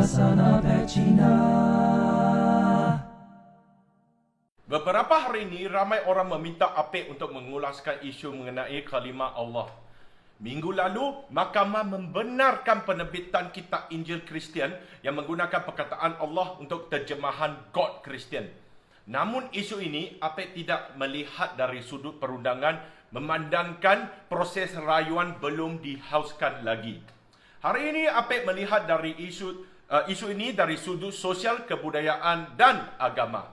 Bahasa Cina. Beberapa hari ini, ramai orang meminta Apek untuk mengulaskan isu mengenai kalimah Allah. Minggu lalu, Mahkamah membenarkan penerbitan kitab Injil Kristian yang menggunakan perkataan Allah untuk terjemahan God Kristian. Namun isu ini, Apek tidak melihat dari sudut perundangan, memandangkan proses rayuan belum dihauskan lagi. Hari ini, Apek melihat dari isu ini dari sudut sosial, kebudayaan dan agama.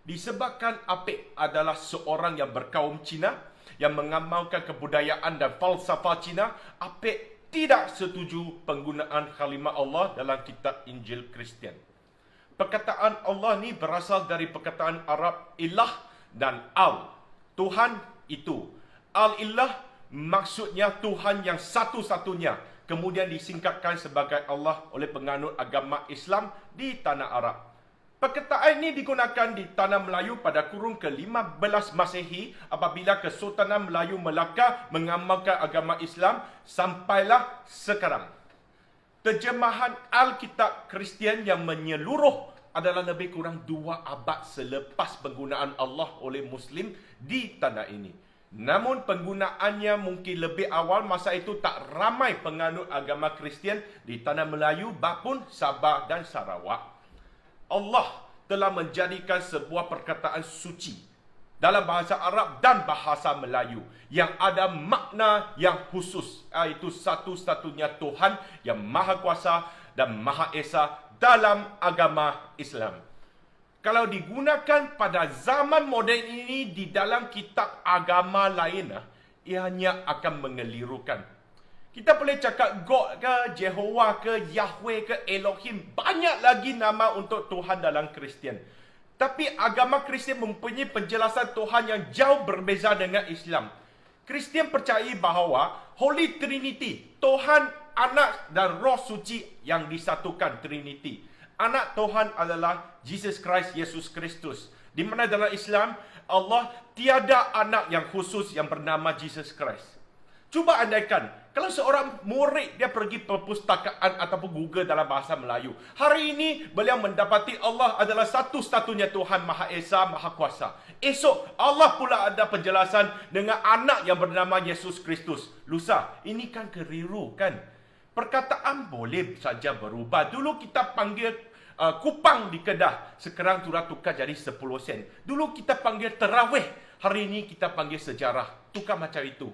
Disebabkan Apek adalah seorang yang berkaum Cina, yang mengamalkan kebudayaan dan falsafah Cina, Apek tidak setuju penggunaan kalimah Allah dalam kitab Injil Kristian. Perkataan Allah ni berasal dari perkataan Arab ilah dan al. Tuhan itu. Al-ilah maksudnya Tuhan yang satu-satunya. Kemudian disingkatkan sebagai Allah oleh penganut agama Islam di tanah Arab. Perkataan ini digunakan di tanah Melayu pada kurun ke-15 Masehi apabila Kesultanan Melayu Melaka mengamalkan agama Islam sampailah sekarang. Terjemahan Alkitab Kristian yang menyeluruh adalah lebih kurang 2 abad selepas penggunaan Allah oleh Muslim di tanah ini. Namun penggunaannya mungkin lebih awal, masa itu tak ramai penganut agama Kristian di tanah Melayu maupun Sabah dan Sarawak. Allah telah menjadikan sebuah perkataan suci dalam bahasa Arab dan bahasa Melayu yang ada makna yang khusus, iaitu satu-satunya Tuhan yang Maha Kuasa dan Maha Esa dalam agama Islam. Kalau digunakan pada zaman moden ini di dalam kitab agama lain, ianya akan mengelirukan. Kita boleh cakap God ke, Jehovah ke, Yahweh ke, Elohim. Banyak lagi nama untuk Tuhan dalam Kristian. Tapi agama Kristian mempunyai penjelasan Tuhan yang jauh berbeza dengan Islam. Kristian percayai bahawa Holy Trinity, Tuhan, Anak dan Roh Suci yang disatukan Trinity. Anak Tuhan adalah Jesus Christ, Yesus Kristus. Di mana dalam Islam, Allah tiada anak yang khusus yang bernama Jesus Christ. Cuba andaikan, kalau seorang murid dia pergi perpustakaan ataupun Google dalam bahasa Melayu. Hari ini, beliau mendapati Allah adalah satu-satunya Tuhan Maha Esa, Maha Kuasa. Esok, Allah pula ada penjelasan dengan anak yang bernama Yesus Kristus. Lusa, ini kan keliru kan? Perkataan boleh saja berubah. Dulu kita panggil kupang di Kedah, sekarang sudah tukar jadi 10 sen. Dulu kita panggil terawih, hari ini kita panggil sejarah. Tukar macam itu.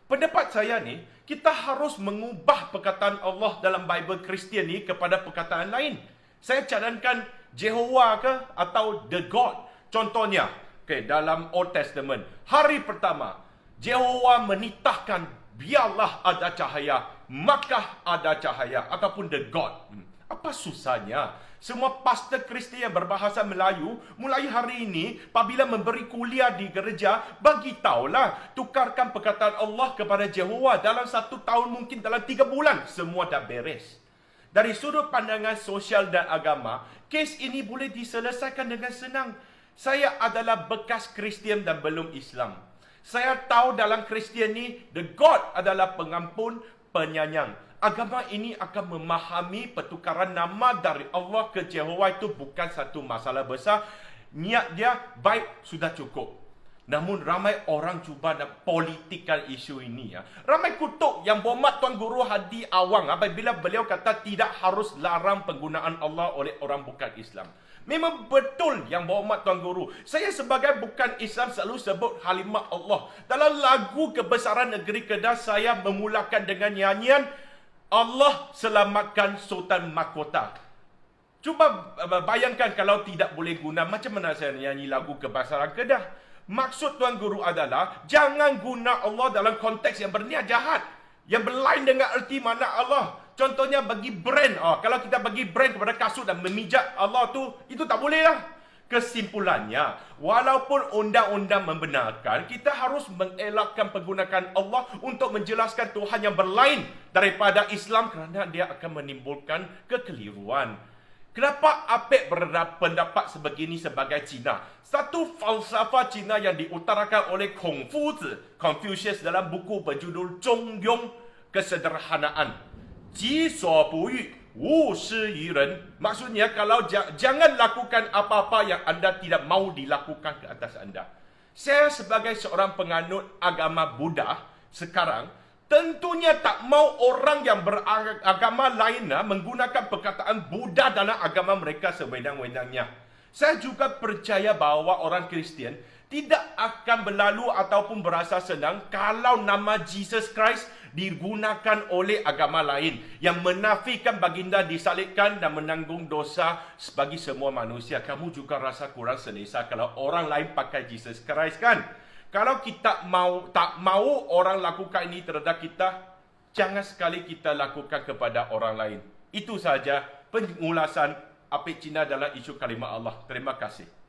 Pendapat saya ni, kita harus mengubah perkataan Allah dalam Bible Kristian ni kepada perkataan lain. Saya cadangkan Jehovah ke atau The God. Contohnya, dalam Old Testament, hari pertama, Jehovah menitahkan, biarlah ada cahaya, maka ada cahaya, ataupun The God. Apa susahnya? Semua pastor Kristian yang berbahasa Melayu, mulai hari ini, apabila memberi kuliah di gereja, bagi tahulah, tukarkan perkataan Allah kepada Jehovah. Dalam 1 tahun, mungkin dalam 3 bulan, semua dah beres. Dari sudut pandangan sosial dan agama, kes ini boleh diselesaikan dengan senang. Saya adalah bekas Kristian dan belum Islam. Saya tahu dalam Kristian ni, The God adalah pengampun, penyayang. Agama ini akan memahami pertukaran nama dari Allah ke Jehovah itu bukan satu masalah besar. Niat dia baik, sudah cukup. Namun ramai orang cuba nak politikkan isu ini. Ramai kutuk yang berhormat Tuan Guru Hadi Awang apabila beliau kata tidak harus larang penggunaan Allah oleh orang bukan Islam. Memang betul yang berhormat Tuan Guru. Saya sebagai bukan Islam selalu sebut kalimah Allah. Dalam lagu Kebesaran Negeri Kedah, saya memulakan dengan nyanyian Allah selamatkan Sultan Mahkota. Cuba bayangkan kalau tidak boleh guna, macam mana saya nyanyi lagu Kebesaran Kedah? Maksud Tuan Guru adalah, jangan guna Allah dalam konteks yang berniat jahat, yang berlain dengan erti mana Allah. Contohnya bagi brand. Kalau kita bagi brand kepada kasut dan memijat Allah tu, itu tak boleh lah. Kesimpulannya, walaupun undang-undang membenarkan, kita harus mengelakkan penggunaan Allah untuk menjelaskan Tuhan yang berlain daripada Islam kerana dia akan menimbulkan kekeliruan. Kenapa Apek berpendapat sebegini sebagai Cina? Satu falsafah Cina yang diutarakan oleh Confucius dalam buku berjudul Zhongyong, Kesederhanaan. Ji suo bu yu, wu shi yi ren. Maksudnya, kalau jangan lakukan apa-apa yang anda tidak mau dilakukan ke atas anda. Saya sebagai seorang penganut agama Buddha sekarang, tentunya tak mau orang yang beragama lain menggunakan perkataan Buddha dalam agama mereka sewenang-wenangnya. Saya juga percaya bahawa orang Kristian tidak akan berlalu ataupun berasa senang kalau nama Jesus Christ digunakan oleh agama lain yang menafikan baginda disalibkan dan menanggung dosa bagi semua manusia. Kamu juga rasa kurang selesa kalau orang lain pakai Jesus Christ, kan? Kalau kita tak mau orang lakukan ini terhadap kita, jangan sekali kita lakukan kepada orang lain. Itu saja pengulasan Apik Cina dalam isu kalimah Allah. Terima kasih.